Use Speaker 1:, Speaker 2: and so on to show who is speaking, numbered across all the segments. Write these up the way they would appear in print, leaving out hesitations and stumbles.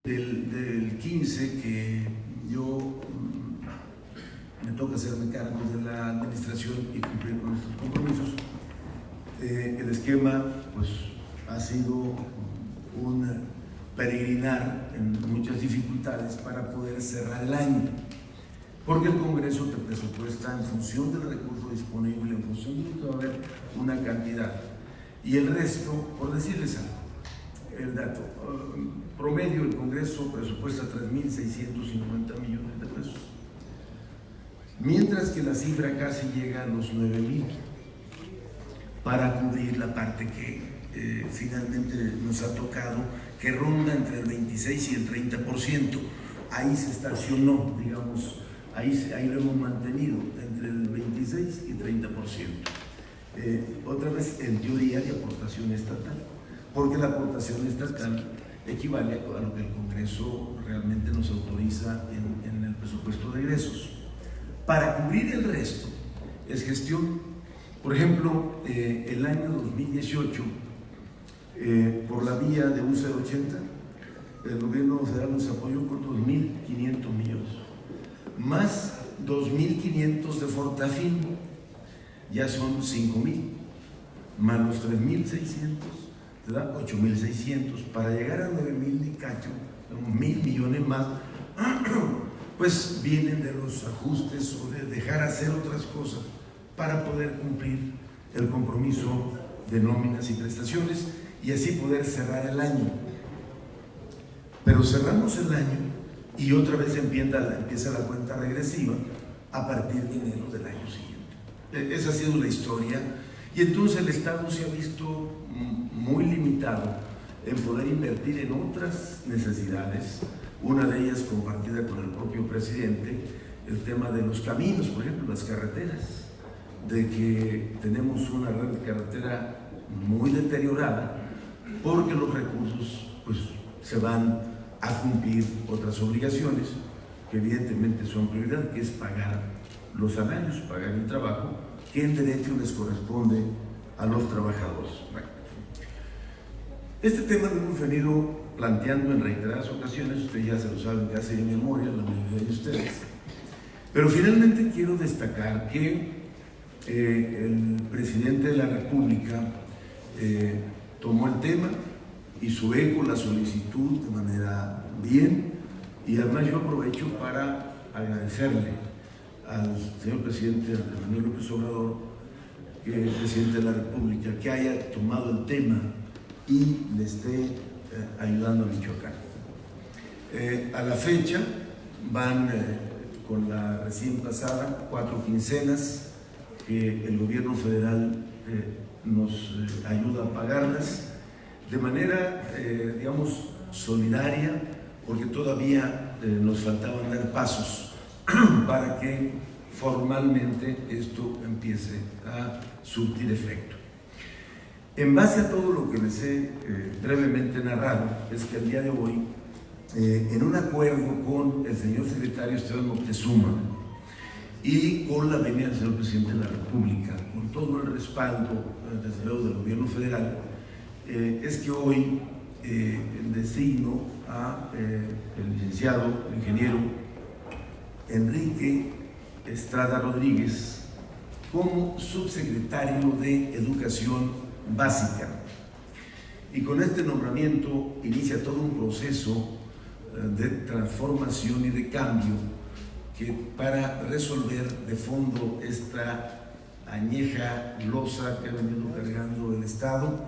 Speaker 1: Del 15 que yo me toca hacerme cargo de la administración y cumplir con nuestros compromisos. El esquema pues ha sido un peregrinar en muchas dificultades para poder cerrar el año, porque el Congreso te presupuesta en función del recurso disponible, en función de que va a haber una cantidad, y el resto, por decirles algo, el dato promedio, el Congreso presupuesta 3.650 millones de pesos, mientras que la cifra casi llega a los 9.000 para cubrir la parte que finalmente nos ha tocado, que ronda entre el 26 y el 30%. Ahí se estacionó, digamos, ahí lo hemos mantenido entre el 26 y 30%. Otra vez en teoría de aportación estatal, porque la aportación estatal equivale a lo que el Congreso realmente nos autoriza en el presupuesto de egresos. Para cubrir el resto es gestión. Por ejemplo, el año 2018, por la vía de un 080, el gobierno federal nos apoyó con 2.500 millones, más 2.500 de Fortafin, ya son 5.000, más los 3.600, te da 8.600, para llegar a 9.000 y cacho, 1.000 millones más, pues vienen de los ajustes o de dejar hacer otras cosas para poder cumplir el compromiso de nóminas y prestaciones y así poder cerrar el año. Pero cerramos el año y otra vez empieza la cuenta regresiva a partir de enero del año siguiente. Esa ha sido la historia, y entonces el Estado se ha visto muy limitado en poder invertir en otras necesidades, una de ellas compartida con el propio presidente, el tema de los caminos, por ejemplo, las carreteras, de que tenemos una red de carretera muy deteriorada porque los recursos pues se van a cumplir otras obligaciones que evidentemente son prioridad, que es pagar los salarios, pagar el trabajo que en derecho les corresponde a los trabajadores. Bueno, este tema lo hemos venido planteando en reiteradas ocasiones, ustedes ya se lo saben casi de memoria, la mayoría de ustedes, pero finalmente quiero destacar que el presidente de la República tomó el tema, hizo eco la solicitud de manera bien, y además yo aprovecho para agradecerle al señor presidente Manuel López Obrador, que es presidente de la República, que haya tomado el tema y le esté ayudando a Michoacán. A la fecha van con la recién pasada 4 quincenas que el gobierno federal nos ayuda a pagarlas de manera, digamos, solidaria, porque todavía nos faltaban dar pasos para que formalmente esto empiece a surtir efecto. En base a todo lo que les he brevemente narrado, es que el día de hoy, en un acuerdo con el señor secretario Esteban Moctezuma y con la venia del señor presidente de la República, con todo el respaldo, desde luego, del gobierno federal, es que hoy designo a el licenciado, el ingeniero Enrique Estrada Rodríguez como subsecretario de Educación Básica. Y con este nombramiento inicia todo un proceso de transformación y de cambio que, para resolver de fondo esta añeja losa que ha venido cargando el Estado,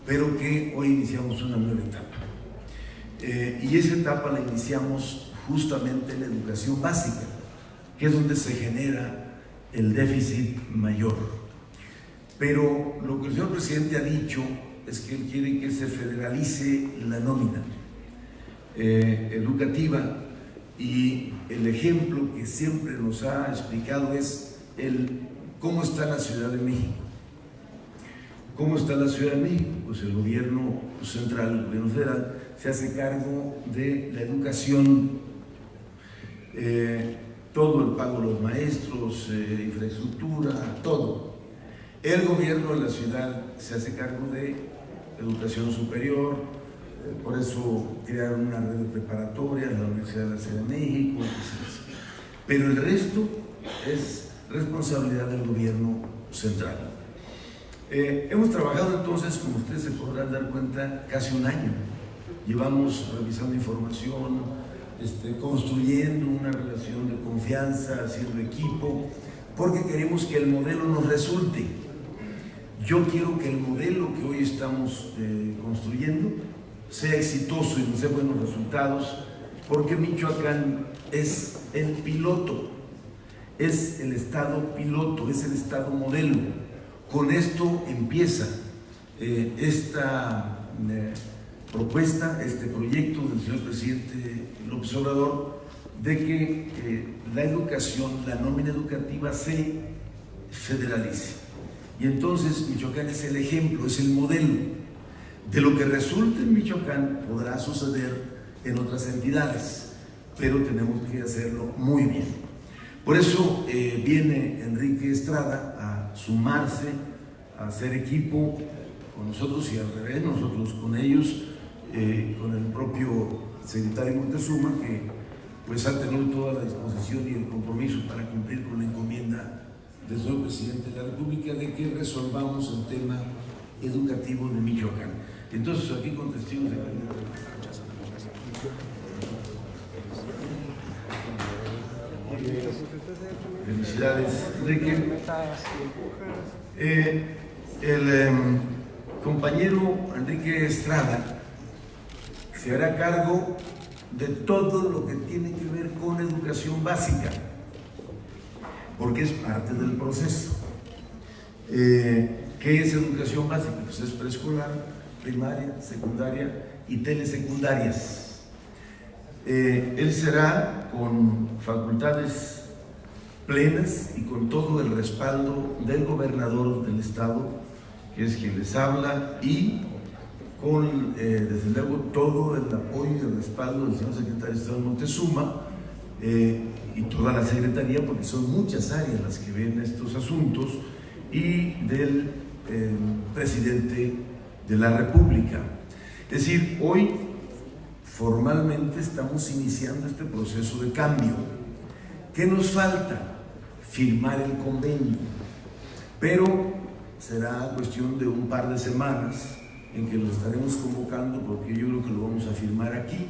Speaker 1: pero que hoy iniciamos una nueva etapa. Y esa etapa la iniciamos justamente en la educación básica, que es donde se genera el déficit mayor. Pero lo que el señor presidente ha dicho es que él quiere que se federalice la nómina educativa, y el ejemplo que siempre nos ha explicado es cómo está la Ciudad de México. ¿Cómo está la Ciudad de México? Pues el gobierno central, el gobierno federal, se hace cargo de la educación, todo el pago de los maestros, infraestructura, todo. El gobierno de la ciudad se hace cargo de educación superior, Por eso crearon una red de preparatorias, la Universidad de la Ciudad de México, etc. Pero el resto es responsabilidad del gobierno central. Hemos trabajado entonces, como ustedes se podrán dar cuenta, casi un año. Llevamos revisando información, construyendo una relación de confianza, haciendo equipo, porque queremos que el modelo nos resulte. Yo quiero que el modelo que hoy estamos construyendo sea exitoso y nos dé buenos resultados, porque Michoacán es el piloto, es el estado piloto, es el estado modelo. Con esto empieza esta propuesta, este proyecto del señor presidente López Obrador, de que la educación, la nómina educativa se federalice. Y entonces Michoacán es el ejemplo, es el modelo. De lo que resulte en Michoacán podrá suceder en otras entidades, pero tenemos que hacerlo muy bien. Por eso viene Enrique Estrada a sumarse, a hacer equipo con nosotros y al revés, nosotros con ellos, con el propio secretario Moctezuma, que pues ha tenido toda la disposición y el compromiso para cumplir con la encomienda del señor presidente de la República de que resolvamos el tema educativo de Michoacán. Entonces, aquí con testigos de felicidades, Enrique. El compañero Enrique Estrada se hará cargo de todo lo que tiene que ver con educación básica, porque es parte del proceso. ¿Qué es educación básica? Pues es preescolar, primaria, secundaria y telesecundarias. Él será con facultades plenas y con todo el respaldo del gobernador del estado, que es quien les habla, y con, desde luego, todo el apoyo y el respaldo del señor secretario de Estado Moctezuma y toda la secretaría, porque son muchas áreas las que ven estos asuntos, y del presidente de la República. Es decir, hoy formalmente estamos iniciando este proceso de cambio. ¿Qué nos falta? Firmar el convenio, pero será cuestión de un par de semanas en que lo estaremos convocando, porque yo creo que lo vamos a firmar aquí,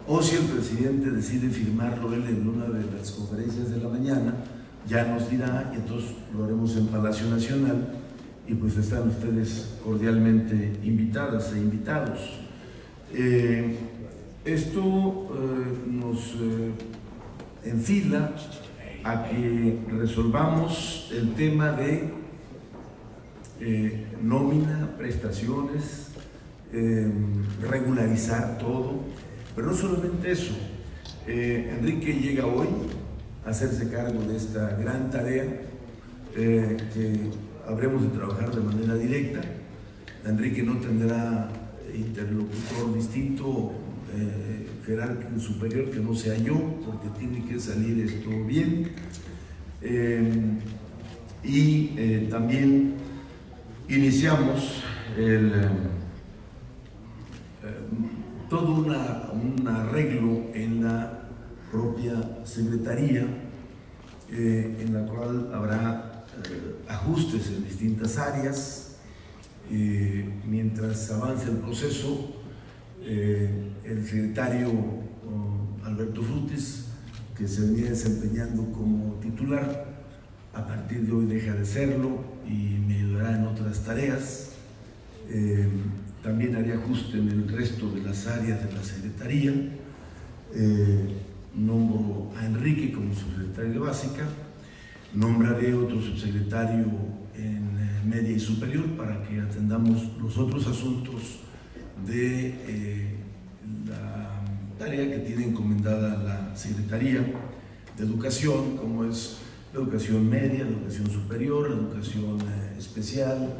Speaker 1: o si el presidente decide firmarlo él en una de las conferencias de la mañana, ya nos dirá, y entonces lo haremos en Palacio Nacional, y pues están ustedes cordialmente invitadas e invitados. Esto nos enfila a que resolvamos el tema de nómina, prestaciones, regularizar todo, pero no solamente eso. Enrique llega hoy a hacerse cargo de esta gran tarea que habremos de trabajar de manera directa. Enrique no tendrá interlocutor distinto, jerárquico superior, que no sea yo, porque tiene que salir esto bien. También iniciamos todo un arreglo en la propia secretaría, en la cual habrá ajustes en distintas áreas. Mientras avance el proceso, el secretario Alberto Frutis, que se venía desempeñando como titular, a partir de hoy deja de serlo y me ayudará en otras tareas. También haré ajuste en el resto de las áreas de la secretaría. Nombro a Enrique como subsecretario de Básica, nombraré otro subsecretario en Media y Superior para que atendamos los otros asuntos de la tarea que tiene encomendada la Secretaría de Educación, como es la educación media, la educación superior, la educación especial.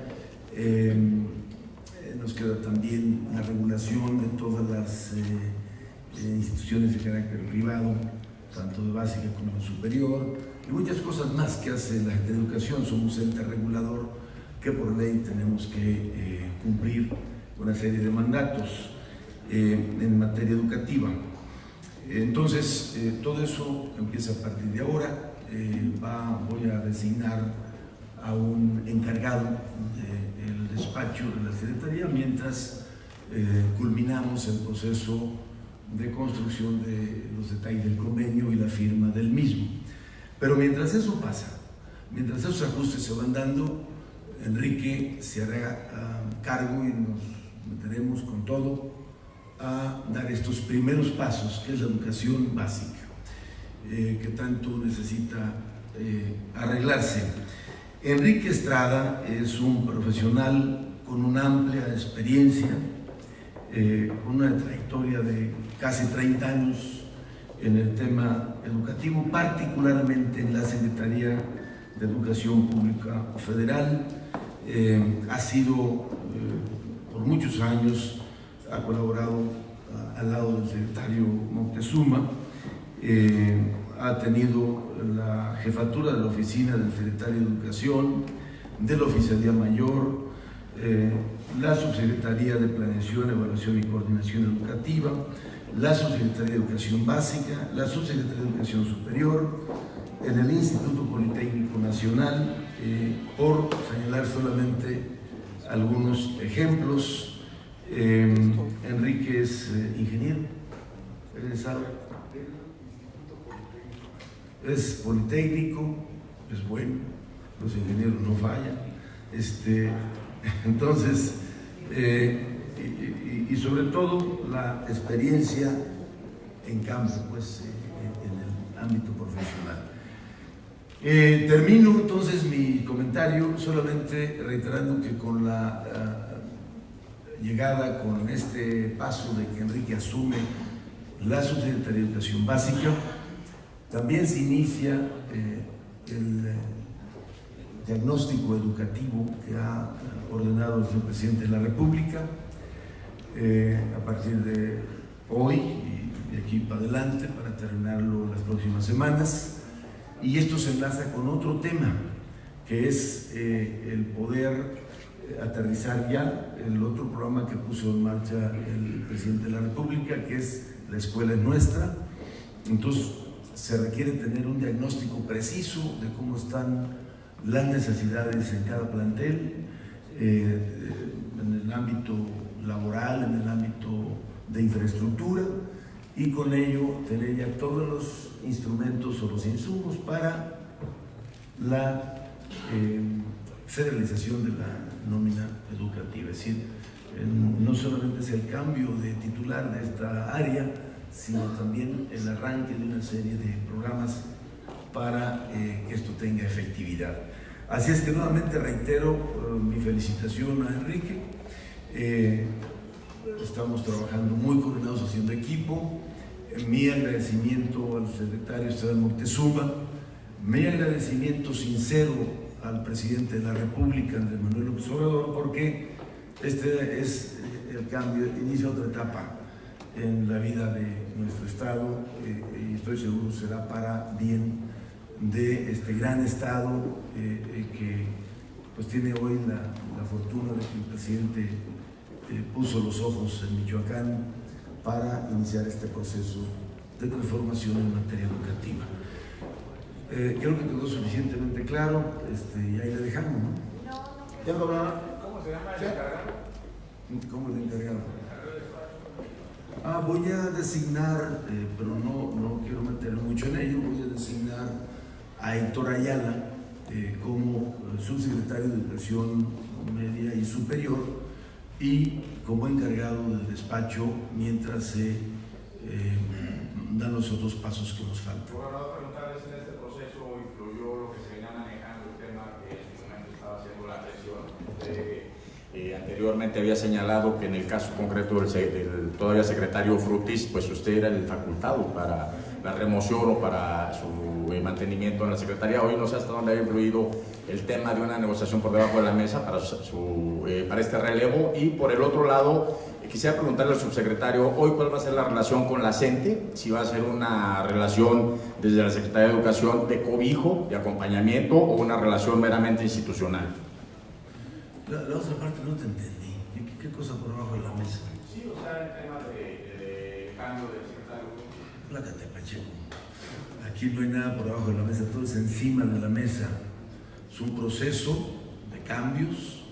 Speaker 1: Nos queda también la regulación de todas las instituciones de carácter privado, tanto de básica como de superior, y muchas cosas más que hace la educación. Somos ente regulador que por ley tenemos que cumplir una serie de mandatos. en materia educativa. Entonces, todo eso empieza a partir de ahora. Voy a designar a un encargado del despacho de la Secretaría mientras culminamos el proceso de construcción de los detalles del convenio y la firma del mismo. Pero mientras eso pasa, mientras esos ajustes se van dando, Enrique se hará cargo y nos meteremos con todo a dar estos primeros pasos, que es la educación básica, que tanto necesita arreglarse. Enrique Estrada es un profesional con una amplia experiencia, una trayectoria de casi 30 años en el tema educativo, particularmente en la Secretaría de Educación Pública Federal. Ha sido por muchos años, ha colaborado al lado del secretario Moctezuma, ha tenido la jefatura de la oficina del secretario de Educación, de la Oficialía Mayor, la Subsecretaría de Planeación, Evaluación y Coordinación Educativa, la Subsecretaría de Educación Básica, la Subsecretaría de Educación Superior, en el Instituto Politécnico Nacional, por señalar solamente algunos ejemplos. Enrique es ingeniero, egresado, es politécnico, es bueno, los ingenieros no fallan. Entonces, y sobre todo la experiencia en campo, pues, en el ámbito profesional. Termino entonces mi comentario solamente reiterando que con la llegada, con este paso de que Enrique asume la Subsecretaría de Educación Básica, también se inicia el diagnóstico educativo que ha ordenado el señor presidente de la República a partir de hoy y de aquí para adelante, para terminarlo las próximas semanas. Y esto se enlaza con otro tema, que es el poder aterrizar ya el otro programa que puso en marcha el presidente de la República, que es La Escuela es Nuestra. Entonces, se requiere tener un diagnóstico preciso de cómo están las necesidades en cada plantel, en el ámbito laboral, en el ámbito de infraestructura, y con ello tener ya todos los instrumentos o los insumos para la federalización de la nómina educativa. Es decir, no solamente es el cambio de titular de esta área, sino también el arranque de una serie de programas para que esto tenga efectividad. Así es que nuevamente reitero mi felicitación a Enrique. Estamos trabajando muy coordinados, haciendo equipo. Mi agradecimiento al secretario Esteban Moctezuma, mi agradecimiento sincero al presidente de la República, Andrés Manuel López Obrador, porque este es el cambio, inicia otra etapa en la vida de nuestro Estado, y estoy seguro será para bien de este gran Estado que pues tiene hoy la fortuna de que el presidente puso los ojos en Michoacán para iniciar este proceso de transformación en materia educativa. Creo que quedó suficientemente claro, y ahí le dejamos, ¿no? ¿Ya lo hablaba?
Speaker 2: ¿Cómo se llama el encargado?
Speaker 1: ¿Cómo el encargado? Voy a designar, pero no quiero meterme mucho en ello, voy a designar a Héctor Ayala como subsecretario de Educación Media y Superior y como encargado del despacho mientras se dan los otros pasos que nos faltan.
Speaker 2: Gobernador, preguntarles en este proceso influyó lo que se venía manejando el tema que en su momento estaba haciendo la presión. Anteriormente había señalado que en el caso concreto del todavía secretario Frutis, pues usted era el facultado para la remoción o para su mantenimiento en la Secretaría. Hoy no sé hasta dónde ha influido el tema de una negociación por debajo de la mesa para este relevo. Y por el otro lado, quisiera preguntarle al subsecretario, hoy cuál va a ser la relación con la CENTE, si va a ser una relación desde la Secretaría de Educación de cobijo, de acompañamiento, o una relación meramente institucional.
Speaker 1: La otra parte no te entendí. ¿Qué cosa por debajo de la mesa?
Speaker 2: Sí, o sea, está el tema de cambio del secretario?
Speaker 1: Plácate, Pacheco. Aquí no hay nada por abajo de la mesa, todo es encima de la mesa. Es un proceso de cambios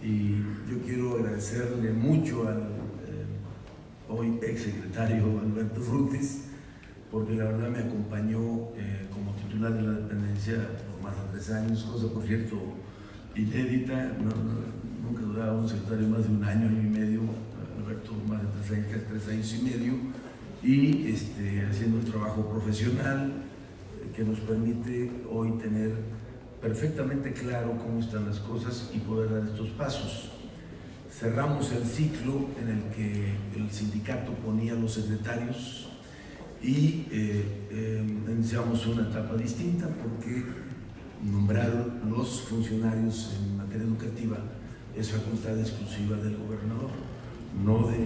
Speaker 1: y yo quiero agradecerle mucho al hoy exsecretario Alberto Frutis, porque la verdad me acompañó como titular de la dependencia por más de 3 años, cosa por cierto inédita. Nunca duraba un secretario más de 1 año y medio, Alberto más de 3 años y medio, y haciendo un trabajo profesional que nos permite hoy tener perfectamente claro cómo están las cosas y poder dar estos pasos. Cerramos el ciclo en el que el sindicato ponía a los secretarios y iniciamos una etapa distinta porque nombrar los funcionarios en materia educativa es facultad exclusiva del gobernador, no de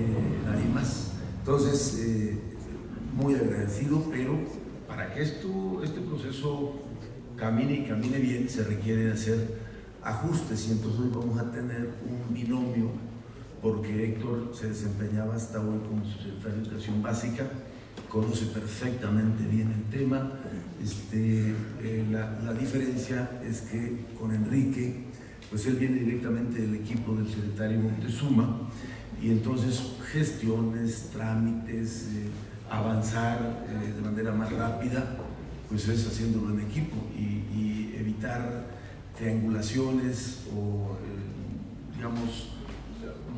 Speaker 1: nadie más. Entonces, muy agradecido, pero para que este proceso camine y camine bien, se requiere hacer ajustes y entonces hoy vamos a tener un binomio porque Héctor se desempeñaba hasta hoy como subsecretario de Educación Básica, conoce perfectamente bien el tema. La diferencia es que con Enrique, pues él viene directamente del equipo del secretario Moctezuma y entonces gestiones, trámites, avanzar de manera más rápida, pues es haciéndolo en equipo y evitar triangulaciones o, digamos,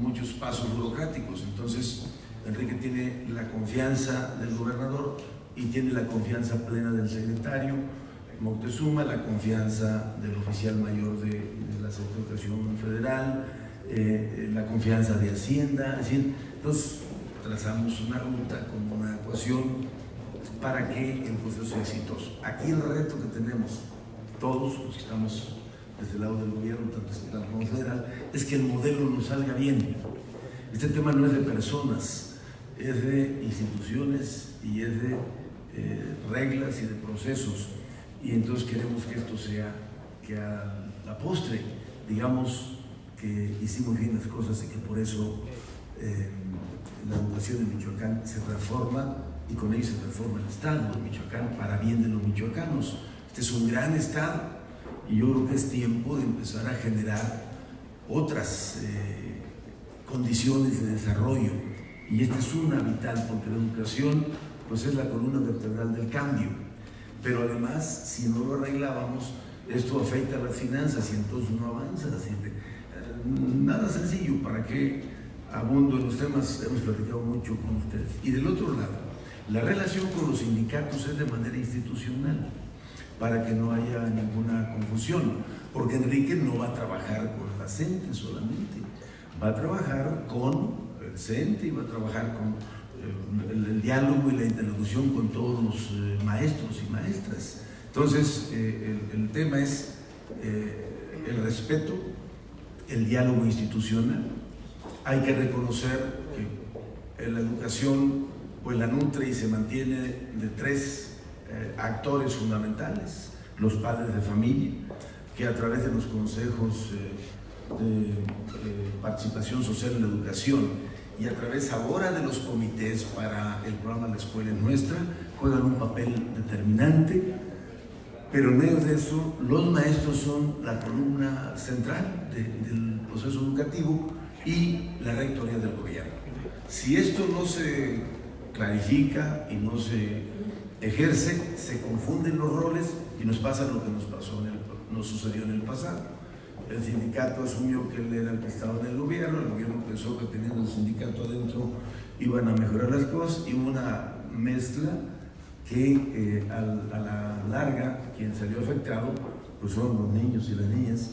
Speaker 1: muchos pasos burocráticos. Entonces, Enrique tiene la confianza del gobernador y tiene la confianza plena del secretario Moctezuma, la confianza del oficial mayor de la Secretaría de Educación Federal, la confianza de Hacienda. Es decir, entonces trazamos una ruta como una ecuación para que el proceso sea exitoso. Aquí el reto que tenemos todos los que estamos desde el lado del gobierno, tanto estatal como federal, es que el modelo nos salga bien. Este tema no es de personas, es de instituciones y es de reglas y de procesos. Y entonces queremos que esto sea, que a la postre, digamos que hicimos bien las cosas y que por eso la educación de Michoacán se transforma y con ello se transforma el Estado de Michoacán para bien de los michoacanos. Este es un gran Estado y yo creo que es tiempo de empezar a generar otras condiciones de desarrollo y esta es una vital porque la educación pues es la columna vertebral del cambio, pero además si no lo arreglábamos esto afecta a las finanzas y entonces no avanza. Así nada sencillo, para que abundo en los temas, hemos platicado mucho con ustedes. Y del otro lado, la relación con los sindicatos es de manera institucional, para que no haya ninguna confusión, porque Enrique no va a trabajar con la CENTE solamente, va a trabajar con el CENTE y va a trabajar con el diálogo y la interlocución con todos los maestros y maestras. Entonces, el tema es el respeto, el diálogo institucional. Hay que reconocer que la educación pues la nutre y se mantiene de 3 actores fundamentales: los padres de familia, que a través de los consejos de participación social en la educación y a través ahora de los comités para el programa La Escuela es Nuestra, juegan un papel determinante, pero en medio de eso los maestros son la columna central del proceso educativo y la rectoría del gobierno. Si esto no se clarifica y no se ejerce, se confunden los roles y nos pasa lo que nos sucedió en el pasado. El sindicato asumió que él era el que estaba en el gobierno pensó que teniendo el sindicato adentro iban a mejorar las cosas y hubo una mezcla que a la larga quien salió afectado pues son los niños y las niñas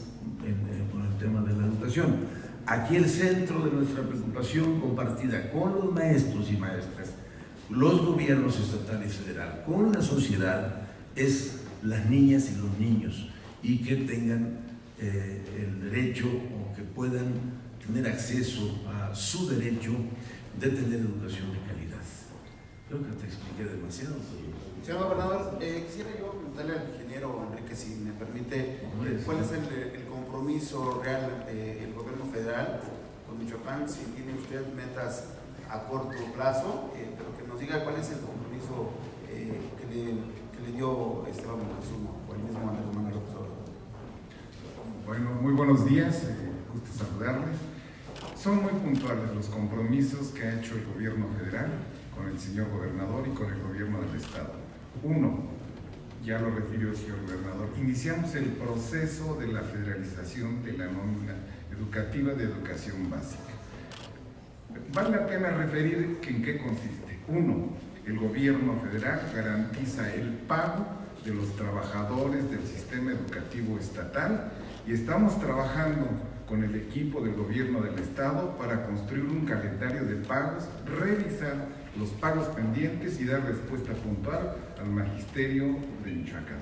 Speaker 1: con el tema de la educación. Aquí el centro de nuestra preocupación compartida con los maestros y maestras, los gobiernos estatal y federal, con la sociedad, es las niñas y los niños y que tengan el derecho o que puedan tener acceso a su derecho de tener educación de calidad. Creo que te expliqué demasiado.
Speaker 3: Señor gobernador, quisiera yo preguntarle al ingeniero Enrique, si me permite, ¿cuál es el compromiso real del gobierno federal con Michoacán? Si tiene usted metas a corto plazo, pero que nos diga cuál es el compromiso que le dio Esteban Moctezuma o el mismo Andrés Manuel López Obrador.
Speaker 4: Bueno, muy buenos días, gusto saludarles. Son muy puntuales los compromisos que ha hecho el gobierno federal con el señor gobernador y con el gobierno del estado. Uno, ya lo refirió el señor gobernador, iniciamos el proceso de la federalización de la nómina educativa de educación básica. Vale la pena referir que en qué consiste. Uno, el gobierno federal garantiza el pago de los trabajadores del sistema educativo estatal y estamos trabajando con el equipo del gobierno del estado para construir un calendario de pagos, revisar los pagos pendientes y dar respuesta puntual al magisterio de Michoacán.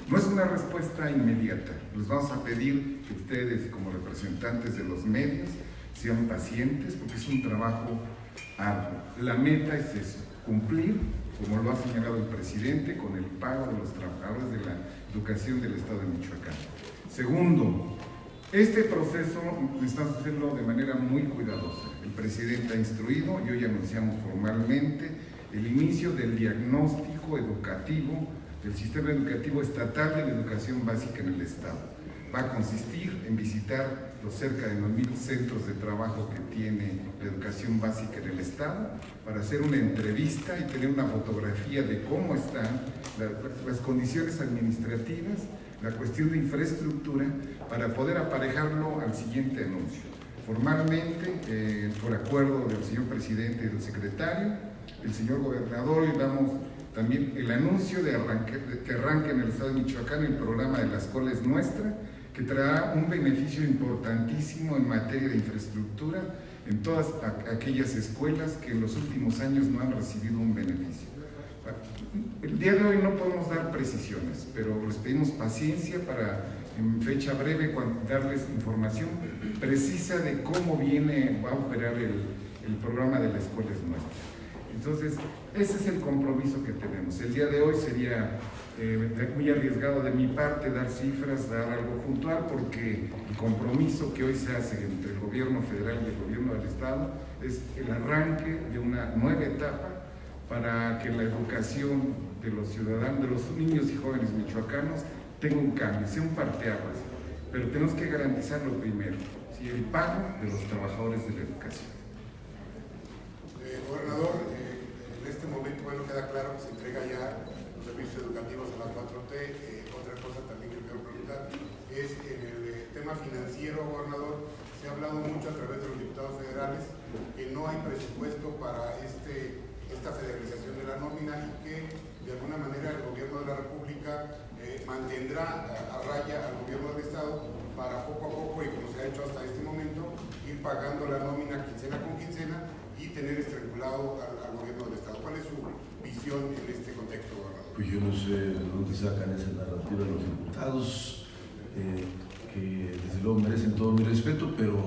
Speaker 4: No es una respuesta inmediata, les vamos a pedir que ustedes como representantes de los medios sean pacientes porque es un trabajo arduo. La meta es eso, cumplir, como lo ha señalado el presidente, con el pago de los trabajadores de la educación del estado de Michoacán. Segundo, este proceso necesitamos hacerlo de manera muy cuidadosa. El presidente ha instruido y hoy anunciamos formalmente el inicio del diagnóstico educativo del sistema educativo estatal de la educación básica en el estado. Va a consistir en visitar los cerca de 9,000 centros de trabajo que tiene la educación básica en el estado para hacer una entrevista y tener una fotografía de cómo están las condiciones administrativas, la cuestión de infraestructura, para poder aparejarlo al siguiente anuncio. Formalmente, por acuerdo del señor presidente y del secretario, el señor gobernador, y damos también el anuncio de que arranque en el estado de Michoacán el programa de La Escuela es Nuestra, que traerá un beneficio importantísimo en materia de infraestructura en todas aquellas escuelas que en los últimos años no han recibido un beneficio. El día de hoy no podemos dar precisiones, pero les pedimos paciencia para en fecha breve darles información precisa de cómo va a operar el programa de La Escuela es Nuestra. Entonces, ese es el compromiso que tenemos. El día de hoy sería muy arriesgado de mi parte dar cifras, dar algo puntual, porque el compromiso que hoy se hace entre el gobierno federal y el gobierno del estado es el arranque de una nueva etapa para que la educación de los ciudadanos, de los niños y jóvenes michoacanos tenga un cambio, sea un parteaguas, pero tenemos que garantizar lo primero, ¿sí? El pago de los trabajadores de la educación.
Speaker 5: Gobernador, en este momento, bueno, queda claro que se entrega ya los servicios educativos a la 4T. Otra cosa también que quiero preguntar es en el tema financiero, gobernador, se ha hablado mucho a través de los diputados federales que no hay presupuesto para esta federalización de la nómina y que de alguna manera el gobierno de la República mantendrá a raya al gobierno del estado para poco a poco, y como se ha hecho hasta este momento, ir pagando la nómina quincena con quincena y tener estrangulado al gobierno del estado. ¿Cuál es su visión en este contexto, gobernador?
Speaker 1: Pues yo no sé de dónde sacan esa narrativa los diputados, que desde luego merecen todo mi respeto, pero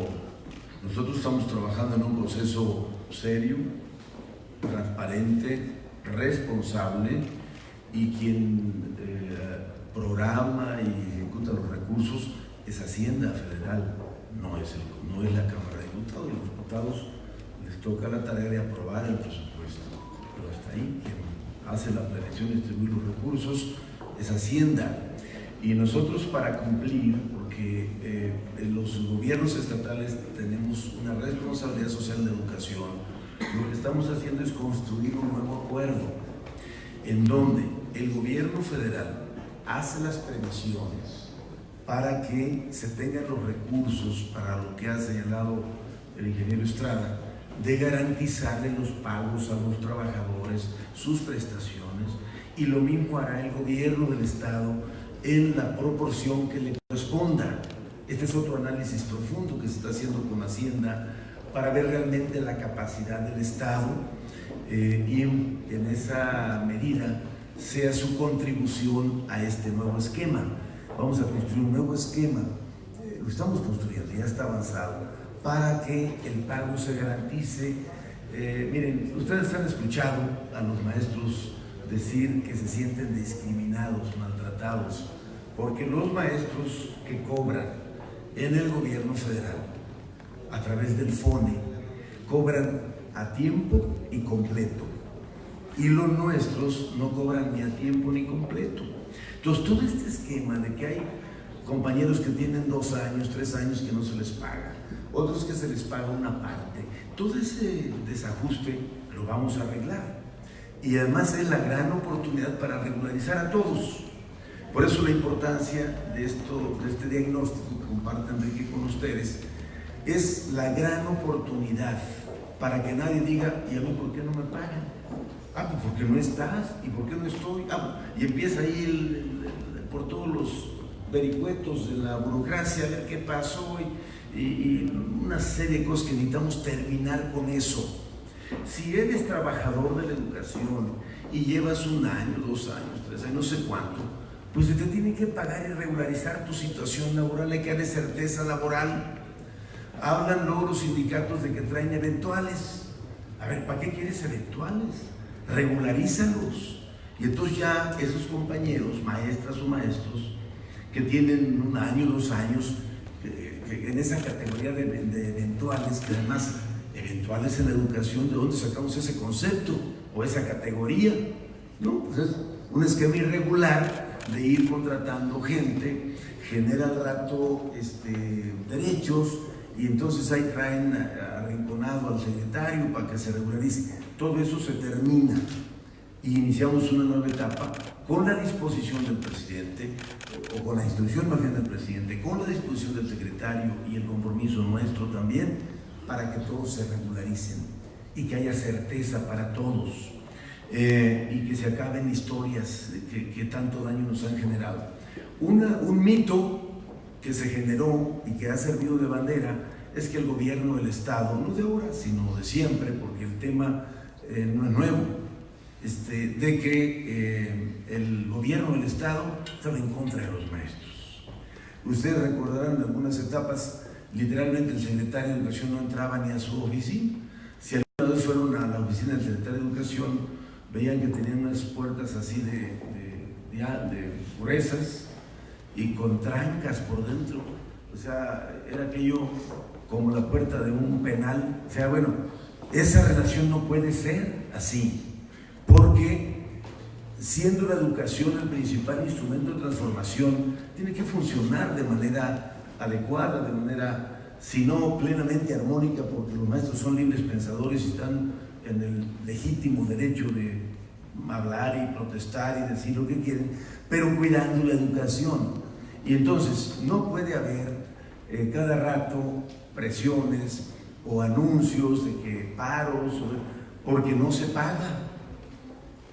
Speaker 1: nosotros estamos trabajando en un proceso serio, transparente, responsable, y quien programa y ejecuta los recursos es Hacienda Federal, no es la Cámara de Diputados. Los diputados les toca la tarea de aprobar el presupuesto, pero hasta ahí quien hace la planeación y distribuir los recursos es Hacienda. Y nosotros, para cumplir, porque los gobiernos estatales tenemos una responsabilidad social de educación, lo que estamos haciendo es construir un nuevo acuerdo en donde el gobierno federal hace las previsiones para que se tengan los recursos para lo que ha señalado el ingeniero Estrada, de garantizarle los pagos a los trabajadores, sus prestaciones, y lo mismo hará el gobierno del estado en la proporción que le corresponda. Este es otro análisis profundo que se está haciendo con Hacienda para ver realmente la capacidad del estado y en esa medida sea su contribución a este nuevo esquema. Vamos a construir un nuevo esquema, lo estamos construyendo, ya está avanzado, para que el pago se garantice. Miren, ustedes han escuchado a los maestros decir que se sienten discriminados, maltratados, porque los maestros que cobran en el gobierno federal, a través del FONE, cobran a tiempo y completo. Y los nuestros no cobran ni a tiempo ni completo. Entonces, todo este esquema de que hay compañeros que tienen 2 años, 3 años que no se les paga, otros que se les paga una parte, todo ese desajuste lo vamos a arreglar. Y además es la gran oportunidad para regularizar a todos. Por eso la importancia de este diagnóstico que comparte Enrique con ustedes, es la gran oportunidad para que nadie diga, ¿y a mí por qué no me pagan? Ah, pues porque no estás, ¿y por qué no estoy? Ah, y empieza ahí por todos los vericuetos de la burocracia, a ver qué pasó, y una serie de cosas que necesitamos terminar con eso. Si eres trabajador de la educación y llevas 1 año, 2 años, 3 años, no sé cuánto, pues se te tiene que pagar y regularizar tu situación laboral, hay que darle certeza laboral. Hablan luego los sindicatos de que traen eventuales. A ver, ¿para qué quieres eventuales? Regularízalos. Y entonces ya esos compañeros, maestras o maestros, que tienen 1 año, 2 años, que en esa categoría de eventuales, que además eventuales en la educación, ¿de dónde sacamos ese concepto o esa categoría? No, pues es un esquema irregular de ir contratando gente, genera al rato derechos, y entonces ahí traen arrinconado al secretario para que se regularice. Todo eso se termina y iniciamos una nueva etapa con la disposición del presidente, o con la instrucción más bien del presidente, con la disposición del secretario y el compromiso nuestro también, para que todos se regularicen y que haya certeza para todos, y que se acaben historias que tanto daño nos han generado. Un mito que se generó y que ha servido de bandera es que el gobierno del Estado, no de ahora, sino de siempre, porque el tema no es nuevo, de que el gobierno del Estado estaba en contra de los maestros. Ustedes recordarán en algunas etapas, literalmente el secretario de Educación no entraba ni a su oficina. Si alguna vez fueron a la oficina del secretario de Educación, veían que tenían unas puertas así de gruesas y con trancas por dentro. O sea, era aquello como la puerta de un penal. O sea, bueno, esa relación no puede ser así, porque siendo la educación el principal instrumento de transformación, tiene que funcionar de manera adecuada, de manera, si no plenamente armónica, porque los maestros son libres pensadores y están en el legítimo derecho de hablar y protestar y decir lo que quieren, pero cuidando la educación. Y entonces no puede haber cada rato presiones o anuncios de que paros, porque no se paga.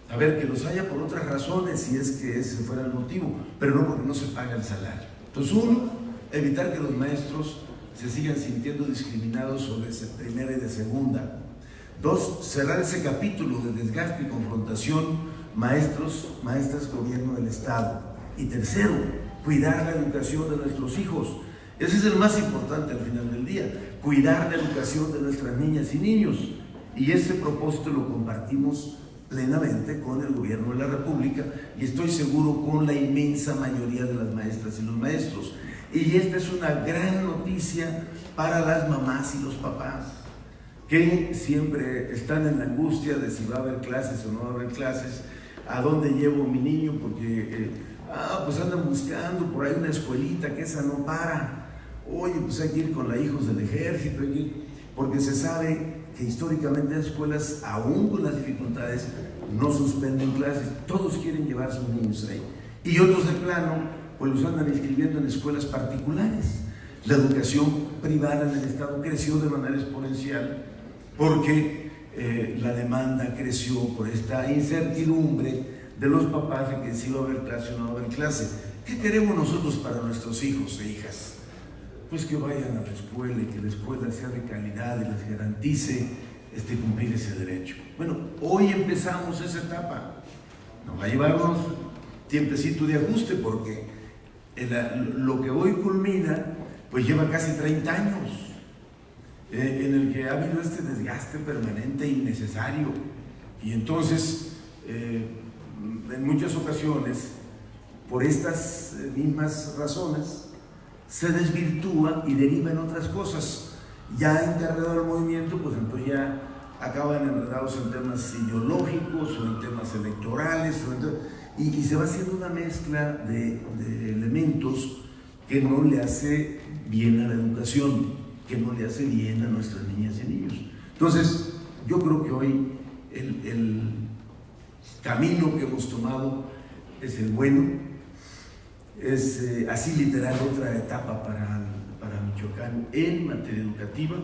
Speaker 1: A ver, que los haya por otras razones, si es que ese fuera el motivo, pero no porque no se paga el salario. Entonces, 1, evitar que los maestros se sigan sintiendo discriminados sobre esa primera y de segunda. 2, cerrar ese capítulo de desgaste y confrontación maestros, maestras, gobierno del Estado. Y 3, cuidar la educación de nuestros hijos. Ese es el más importante al final del día, cuidar la educación de nuestras niñas y niños. Y ese propósito lo compartimos plenamente con el gobierno de la República, y estoy seguro con la inmensa mayoría de las maestras y los maestros. Y esta es una gran noticia para las mamás y los papás, que siempre están en la angustia de si va a haber clases o no va a haber clases, a dónde llevo mi niño, porque pues andan buscando por ahí una escuelita que esa no para. Oye, pues hay que ir con los hijos del ejército, porque se sabe que históricamente las escuelas, aún con las dificultades, no suspenden clases. Todos quieren llevar a sus niños ahí. Y otros de plano, pues los andan inscribiendo en escuelas particulares. La educación privada en el Estado creció de manera exponencial porque la demanda creció por esta incertidumbre de los papás de que si va a haber clase o no va a haber clase. ¿Qué queremos nosotros para nuestros hijos e hijas? Pues que vayan a la escuela y que la escuela sea de calidad y les garantice cumplir ese derecho. Bueno, hoy empezamos esa etapa. Nos va a llevarnos tiempecito de ajuste, porque lo que hoy culmina, pues lleva casi 30 años en el que ha habido este desgaste permanente e innecesario. Y entonces, en muchas ocasiones, por estas mismas razones, se desvirtúa y deriva en otras cosas. Ya encargado el movimiento, pues entonces ya acaban enredados en temas ideológicos o en temas electorales, y se va haciendo una mezcla de elementos que no le hace bien a la educación, que no le hace bien a nuestras niñas y niños. Entonces, yo creo que hoy el camino que hemos tomado es el bueno, es así literal otra etapa para Michoacán en materia educativa,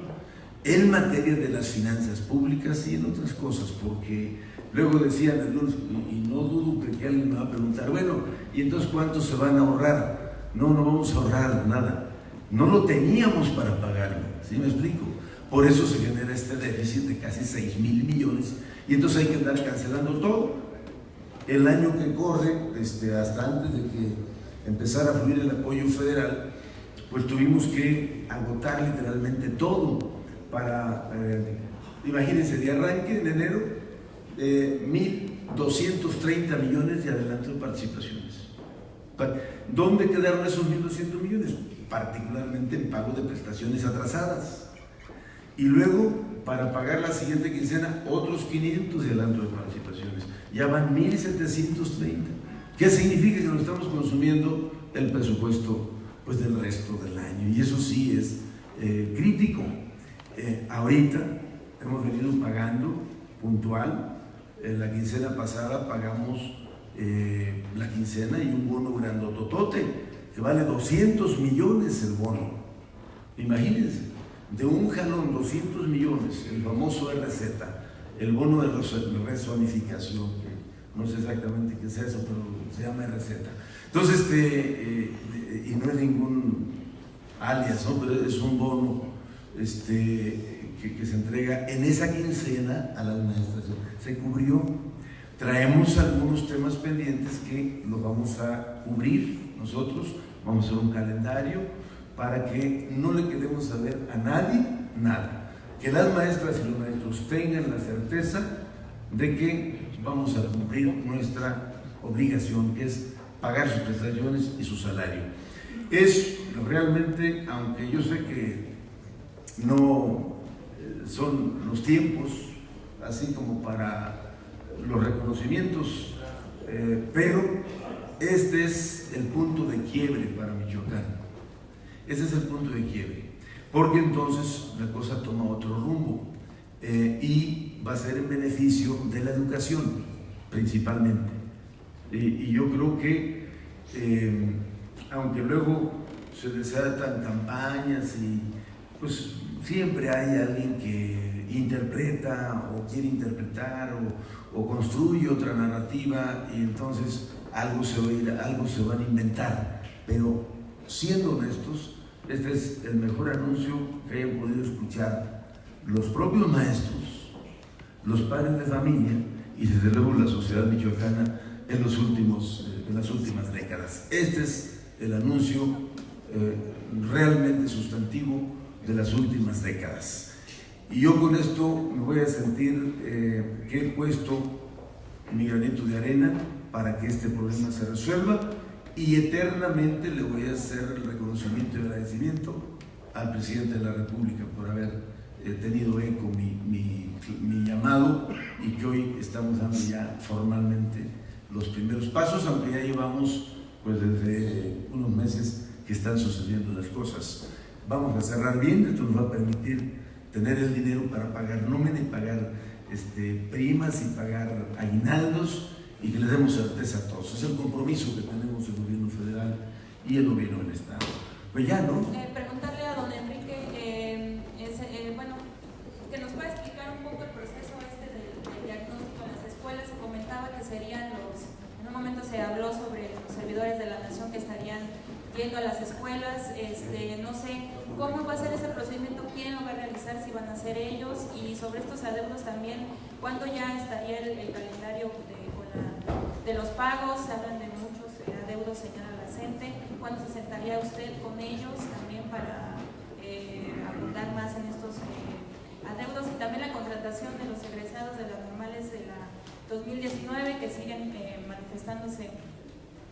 Speaker 1: en materia de las finanzas públicas y en otras cosas, porque luego decían algunos, y no dudo que alguien me va a preguntar, bueno, ¿y entonces cuánto se van a ahorrar? No vamos a ahorrar nada, no lo teníamos para pagarlo, ¿sí me explico? Por eso se genera este déficit de casi 6,000 millones y entonces hay que andar cancelando todo. El año que corre, hasta antes de que empezara a fluir el apoyo federal, pues tuvimos que agotar literalmente todo para, imagínense, de arranque en enero, 1,230 millones de adelanto de participaciones. ¿Dónde quedaron esos 1,200 millones? Particularmente en pago de prestaciones atrasadas. Y luego, para pagar la siguiente quincena, otros 500 de adelanto de participaciones. Ya van 1,730. ¿Qué significa? Que nos estamos consumiendo el presupuesto pues del resto del año, y eso sí es crítico. Ahorita hemos venido pagando puntual, la quincena pasada pagamos la quincena y un bono grandototote que vale 200 millones el bono, imagínense, de un jalón 200 millones, el famoso RZ, el bono de rezonificación, que no sé exactamente qué es eso, pero se llama RZ. Entonces, y no es ningún alias, ¿no? Pero es un bono que se entrega en esa quincena a la administración. Se cubrió. Traemos algunos temas pendientes que los vamos a cubrir nosotros. Vamos a hacer un calendario para que no le quedemos a ver a nadie nada. Que las maestras y los maestros tengan la certeza de que vamos a cumplir nuestra obligación, que es pagar sus prestaciones y su salario. Es realmente, aunque yo sé que no son los tiempos así como para los reconocimientos, pero este es el punto de quiebre para Michoacán. Ese es el punto de quiebre, porque entonces la cosa toma otro rumbo y va a ser en beneficio de la educación principalmente. Y yo creo que aunque luego se desatan campañas y pues siempre hay alguien que interpreta o quiere interpretar o construye otra narrativa, y entonces algo se van a inventar, pero siendo honestos, este es el mejor anuncio que hayan podido escuchar los propios maestros, los padres de familia y desde luego la sociedad michoacana en las últimas décadas. Este es el anuncio realmente sustantivo de las últimas décadas. Y yo con esto me voy a sentir que he puesto mi granito de arena para que este problema se resuelva, y eternamente le voy a hacer el reconocimiento y agradecimiento al presidente de la República por haber tenido eco mi llamado, y que hoy estamos dando ya formalmente los primeros pasos, aunque ya llevamos pues desde unos meses que están sucediendo las cosas. Vamos a cerrar bien, esto nos va a permitir tener el dinero para pagar nómina y pagar primas y pagar aguinaldos, y que les demos certeza a todos. Es el compromiso que tenemos el gobierno federal y el gobierno del estado. Pues ya, ¿no?
Speaker 6: Preguntarle a don Enrique, bueno, que nos pueda explicar un poco el proceso del diagnóstico en las escuelas. Se comentaba que serían en un momento se habló sobre los servidores de la nación que estarían yendo a las escuelas. No sé cómo va a ser este procedimiento, quién lo va a realizar, si van a ser ellos, y sobre estos adeudos también, ¿cuándo ya estaría el calendario de los pagos? Se hablan de muchos adeudos, señora Lacente. ¿Cuándo se sentaría usted con ellos también para abundar más en estos adeudos? Y también la contratación de los egresados de las normales de la 2019 que siguen manifestándose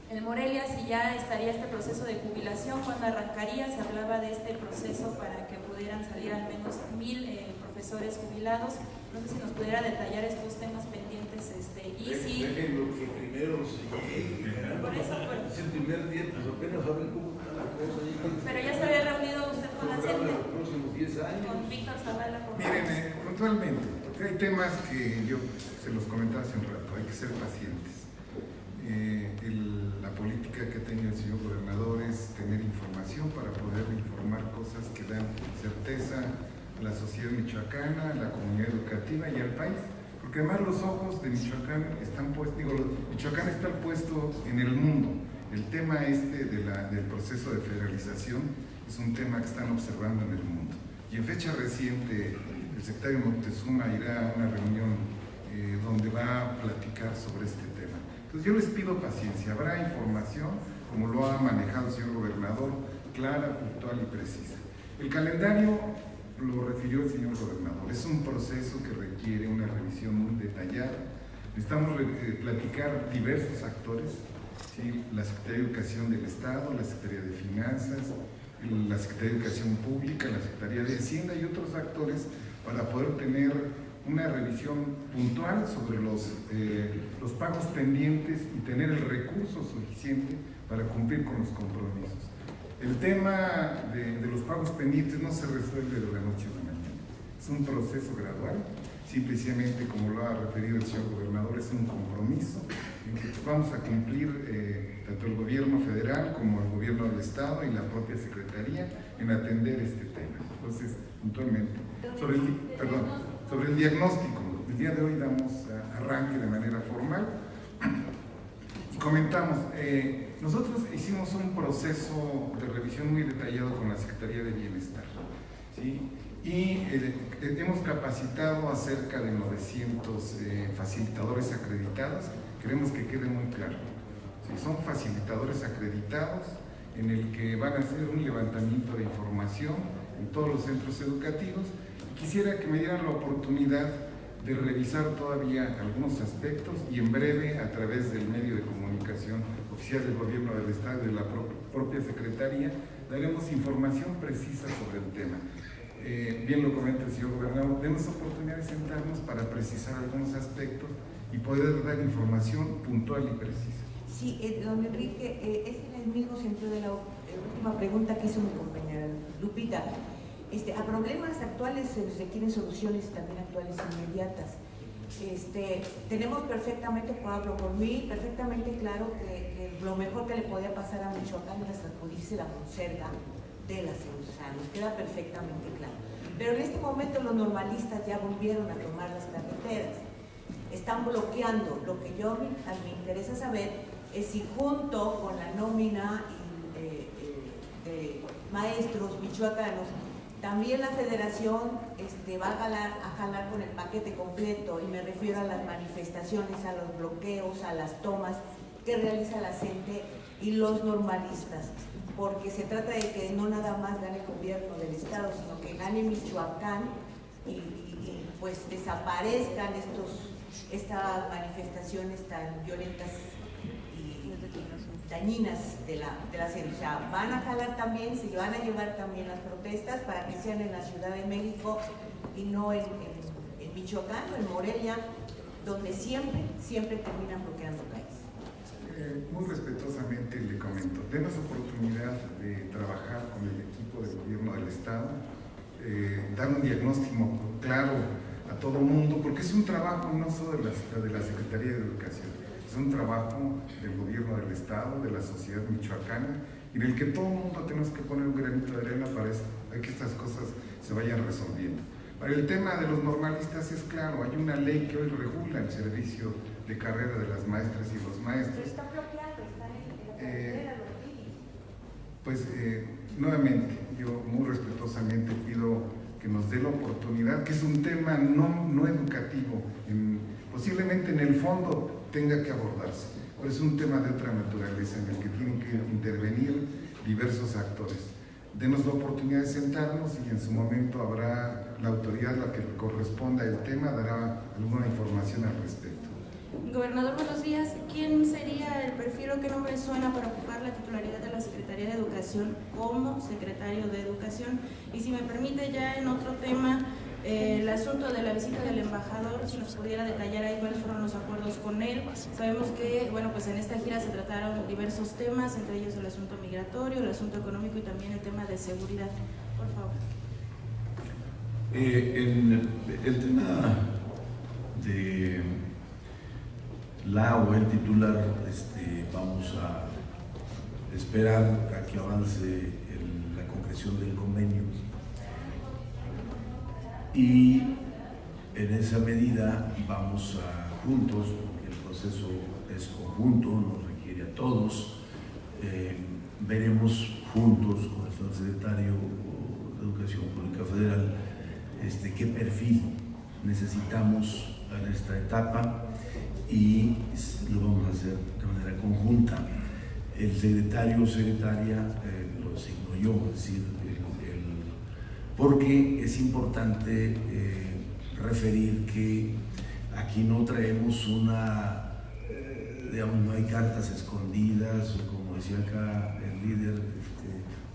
Speaker 6: en Morelia, si ya estaría este proceso de jubilación, ¿cuándo arrancaría? Se hablaba de este proceso para que pudieran salir al menos 1,000 profesores jubilados. No sé si nos pudiera detallar estos temas pendientes y si...
Speaker 1: Déjenlo que primero se llegue.
Speaker 6: Por eso,
Speaker 1: Es el primer día, pues apenas saben cómo está la cosa.
Speaker 6: pero ya se había reunido usted con la gente,
Speaker 1: los próximos 10 años.
Speaker 6: con Víctor Zavala.
Speaker 4: Miren, puntualmente, porque hay temas que yo se los comentaba hace un rato, hay que ser pacientes. La política que ha tenido el señor gobernador es tener información para poder informar cosas que dan certeza a la sociedad michoacana, a la comunidad educativa y al país. Porque además los ojos de Michoacán están puestos, Michoacán está puesto en el mundo. El tema del proceso de federalización es un tema que están observando en el mundo. Y en fecha reciente, el secretario Moctezuma irá a una reunión donde va a platicar sobre este tema. Entonces yo les pido paciencia, habrá información, como lo ha manejado el señor gobernador, clara, puntual y precisa. El calendario lo refirió el señor gobernador, es un proceso que requiere una revisión muy detallada. Necesitamos platicar diversos actores, ¿sí? La Secretaría de Educación del Estado, la Secretaría de Finanzas, la Secretaría de Educación Pública, la Secretaría de Hacienda y otros actores para poder tener una revisión puntual sobre los pagos pendientes y tener el recurso suficiente para cumplir con los compromisos. El tema de los pagos pendientes no se resuelve de la noche a la mañana, es un proceso gradual, simplemente como lo ha referido el señor gobernador, es un compromiso en que vamos a cumplir tanto el gobierno federal como el gobierno del estado y la propia secretaría en atender este tema. Entonces, puntualmente, sobre el diagnóstico, el día de hoy damos arranque de manera formal y comentamos, nosotros hicimos un proceso de revisión muy detallado con la Secretaría de Bienestar, ¿sí? Y hemos capacitado a cerca de 900 facilitadores acreditados. Queremos que quede muy claro, ¿sí? Son facilitadores acreditados en el que van a hacer un levantamiento de información en todos los centros educativos. Quisiera que me dieran la oportunidad de revisar todavía algunos aspectos y en breve, a través del medio de comunicación oficial del Gobierno del Estado y de la propia Secretaría, daremos información precisa sobre el tema. Bien lo comenta el señor gobernador, tenemos oportunidad de sentarnos para precisar algunos aspectos y poder dar información puntual y precisa.
Speaker 7: Sí, don Enrique, es en el mismo sentido de la última pregunta que hizo mi compañera Lupita. A problemas actuales se requieren soluciones también actuales inmediatas. Tenemos perfectamente, hablo por mí, perfectamente claro que lo mejor que le podía pasar a Michoacán era sacudirse la monserga de la CEUSA, nos queda perfectamente claro. Pero en este momento los normalistas ya volvieron a tomar las carreteras, están bloqueando. Lo que me interesa saber es si junto con la nómina de maestros michoacanos, también la federación va a jalar con el paquete completo, y me refiero a las manifestaciones, a los bloqueos, a las tomas que realiza la CENTE y los normalistas, porque se trata de que no nada más gane el gobierno del estado, sino que gane Michoacán y pues desaparezcan estas manifestaciones tan violentas y dañinas de la CENTE. O sea, van a jalar también, se van a llevar también las protestas para que sean en la Ciudad de México y no en Michoacán o en Morelia, donde siempre terminan bloqueando calles.
Speaker 4: Muy respetuosamente le comento, denos oportunidad de trabajar con el equipo del gobierno del estado, dar un diagnóstico claro a todo el mundo, porque es un trabajo no solo de la Secretaría de Educación, es un trabajo del gobierno del estado, de la sociedad michoacana, en el que todo el mundo tenemos que poner un granito de arena para que estas cosas se vayan resolviendo. Para el tema de los normalistas es claro, hay una ley que hoy regula el servicio de carrera de las maestras y los maestros.
Speaker 7: Pero está bloqueado, está en la carretera,
Speaker 4: Pues nuevamente, yo muy respetuosamente pido que nos dé la oportunidad, que es un tema no educativo, posiblemente en el fondo tenga que abordarse, pero es un tema de otra naturaleza en el que tienen que intervenir diversos actores. Denos la oportunidad de sentarnos y en su momento habrá la autoridad a la que corresponda el tema, dará alguna información al respecto.
Speaker 6: Gobernador, buenos días. ¿Quién sería el perfil o qué nombre suena para ocupar la titularidad de la Secretaría de Educación como secretario de Educación? Y si me permite, ya en otro tema,
Speaker 8: El asunto de la visita del embajador, si nos pudiera detallar ahí cuáles fueron los acuerdos con él. Sabemos que, bueno, pues en esta gira se trataron diversos temas, entre ellos el asunto migratorio, el asunto económico y también el tema de seguridad. Por favor.
Speaker 1: El tema de la o el titular, vamos a esperar a que avance la concreción del convenio y en esa medida vamos a juntos, porque el proceso es conjunto, nos requiere a todos, veremos juntos con el señor secretario de Educación Pública Federal qué perfil necesitamos en esta etapa y lo vamos a hacer de manera conjunta. El secretario o secretaria lo designo yo, es decir, porque es importante referir que aquí no traemos digamos, no hay cartas escondidas, o como decía acá el líder,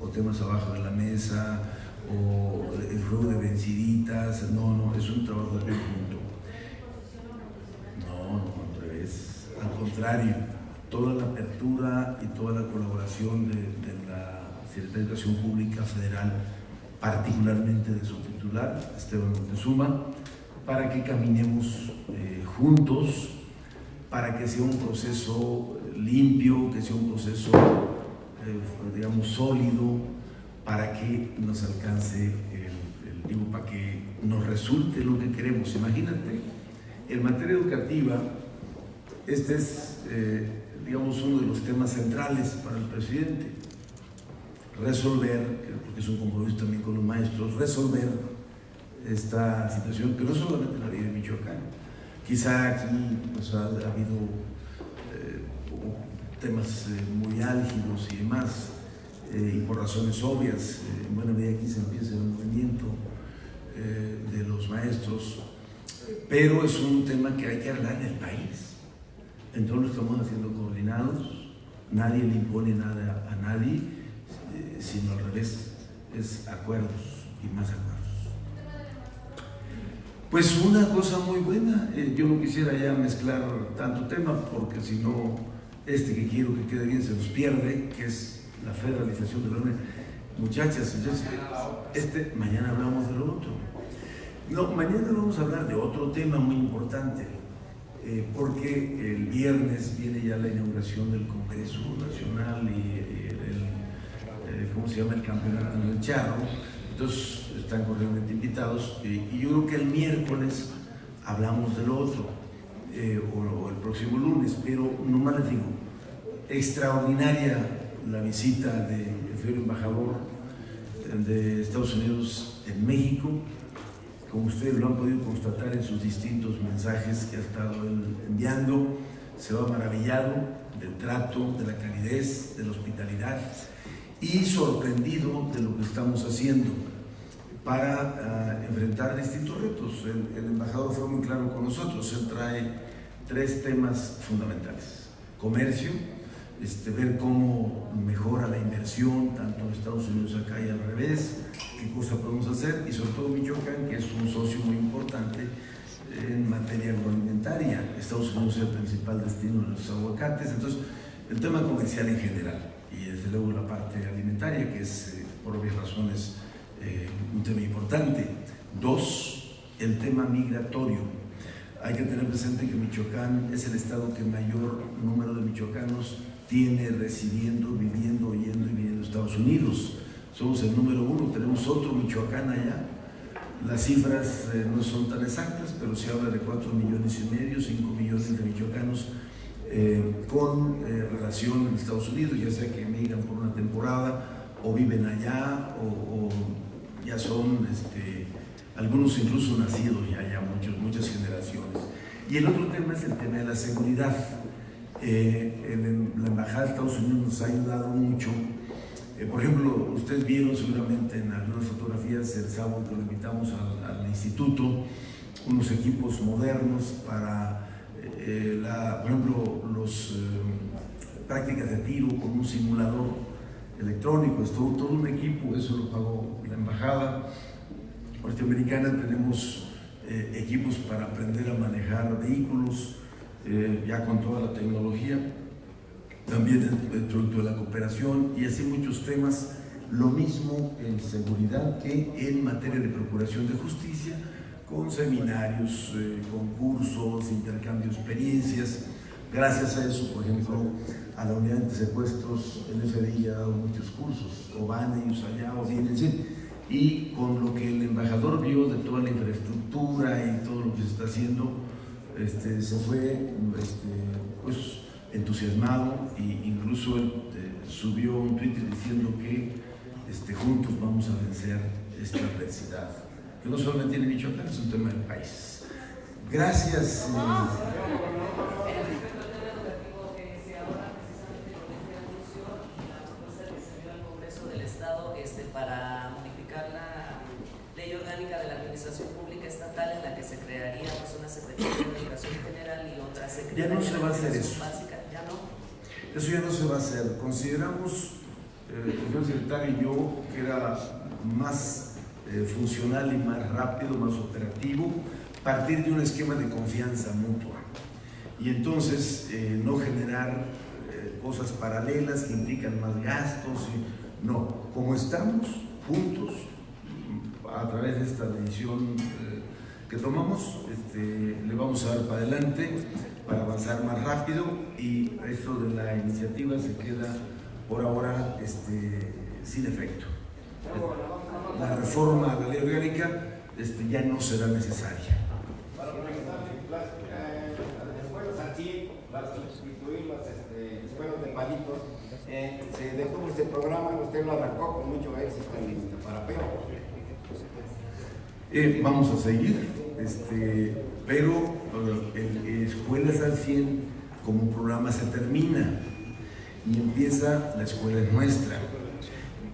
Speaker 1: o temas abajo de la mesa, o el juego de venciditas. No, es un trabajo conjunto. No, al revés, al contrario, toda la apertura y toda la colaboración de la Secretaría de Educación Pública Federal, particularmente de su titular, Esteban Moctezuma, para que caminemos juntos, para que sea un proceso limpio, que sea un proceso, digamos, sólido, para que nos alcance, para que nos resulte lo que queremos. Imagínate, en materia educativa, este es, digamos, uno de los temas centrales para el presidente. Resolver, porque es un compromiso también con los maestros, resolver esta situación que no solamente la vive Michoacán. Quizá aquí pues, ha habido temas muy álgidos y demás, y por razones obvias. En buena medida aquí se empieza el movimiento de los maestros, pero es un tema que hay que arreglar en el país. Entonces lo estamos haciendo coordinados, nadie le impone nada a nadie, sino al revés, es acuerdos y más acuerdos. Pues una cosa muy buena, yo no quisiera ya mezclar tanto tema, porque si no, que quiero que quede bien se nos pierde, que es la federalización de la UNED. Muchachas, mañana hablamos de lo otro. No, mañana vamos a hablar de otro tema muy importante, porque el viernes viene ya la inauguración del Congreso Nacional y ¿cómo se llama? El campeonato en el Charro. Entonces están cordialmente invitados y yo creo que el miércoles hablamos del otro o el próximo lunes, pero nomás les digo, extraordinaria la visita del señor embajador de Estados Unidos en México, como ustedes lo han podido constatar en sus distintos mensajes que ha estado él enviando. Se va maravillado del trato, de la calidez, de la hospitalidad y sorprendido de lo que estamos haciendo para enfrentar distintos retos. El embajador fue muy claro con nosotros. Él trae 3 temas fundamentales: comercio, ver cómo mejora la inversión tanto en Estados Unidos acá y al revés, qué cosa podemos hacer, y sobre todo Michoacán, que es un socio muy importante en materia agroalimentaria. Estados Unidos es el principal destino de los aguacates. Entonces el tema comercial en general y desde luego la parte alimentaria, que es por obvias razones un tema importante. 2, el tema migratorio. Hay que tener presente que Michoacán es el estado que mayor número de michoacanos tiene residiendo, viviendo, yendo y viniendo a Estados Unidos. Somos el número 1, tenemos otro Michoacán allá. Las cifras no son tan exactas, pero se habla de 4,5 millones, 5 millones de michoacanos con relación en Estados Unidos, ya sea que emigran por una temporada o viven allá o ya son algunos incluso nacidos ya muchas generaciones. Y el otro tema es el tema de la seguridad. La Embajada de Estados Unidos nos ha ayudado mucho. Por ejemplo, ustedes vieron seguramente en algunas fotografías el sábado que lo invitamos al instituto, unos equipos modernos para, por ejemplo, prácticas de tiro con un simulador electrónico. Es todo un equipo, eso lo pagó la embajada. norteamericana tenemos equipos para aprender a manejar vehículos, ya con toda la tecnología, también el producto de la cooperación y así muchos temas, lo mismo en seguridad que en materia de procuración de justicia, con seminarios, concursos, intercambio de experiencias. Gracias a eso, por ejemplo, a la unidad de secuestros, el FBI ha dado muchos cursos, o van ellos allá o vienen, sí. Y con lo que el embajador vio de toda la infraestructura y todo lo que se está haciendo, se fue pues, entusiasmado e incluso él subió un Twitter diciendo que juntos vamos a vencer esta adversidad, que no solamente tiene Michoacán, es un tema del país. Gracias.
Speaker 9: Para modificar la ley orgánica de la administración pública estatal en la que se crearía pues, una Secretaría de Educación General y otra Secretaría
Speaker 1: ya no se va a hacer
Speaker 9: de
Speaker 1: eso.
Speaker 9: Básica. Ya no.
Speaker 1: Eso ya no se va a hacer. Consideramos, el señor secretario y yo, que era más funcional y más rápido, más operativo, partir de un esquema de confianza mutua y entonces no generar cosas paralelas que implican más gastos. No, como estamos juntos a través de esta decisión que tomamos, le vamos a dar para adelante para avanzar más rápido y esto de la iniciativa se queda por ahora sin efecto. La reforma a la ley orgánica ya no será necesaria.
Speaker 10: Para sustituir las escuelas de palitos, se detuvo este programa, usted lo arrancó con mucho éxito en Parapeo.
Speaker 1: Vamos a seguir, pero Escuelas al 100 como programa se termina y empieza La Escuela es Nuestra,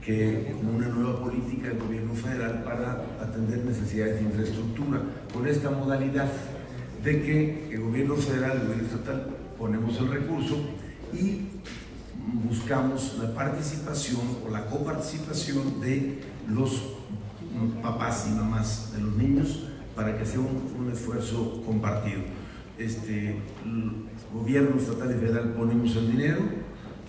Speaker 1: que como una nueva política del gobierno federal para atender necesidades de infraestructura, con esta modalidad de que el gobierno federal, el gobierno estatal, ponemos el recurso y buscamos la participación o la coparticipación de los papás y mamás de los niños para que sea un esfuerzo compartido. El gobierno estatal y federal ponemos el dinero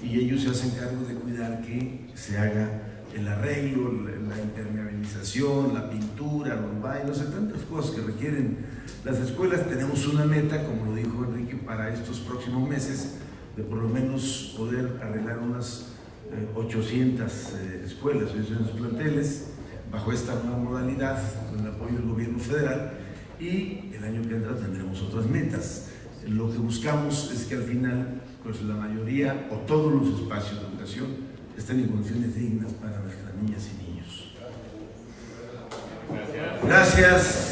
Speaker 1: y ellos se hacen cargo de cuidar que se haga el arreglo, la impermeabilización, la pintura, los baños, tantas cosas que requieren las escuelas. Tenemos una meta, como lo dijo Enrique, para estos próximos meses, de por lo menos poder arreglar unas 800 escuelas, 800 planteles, bajo esta nueva modalidad, con el apoyo del gobierno federal, y el año que entra tendremos otras metas. Lo que buscamos es que al final, pues la mayoría o todos los espacios de educación estén en condiciones dignas para nuestras niñas y niños. Gracias.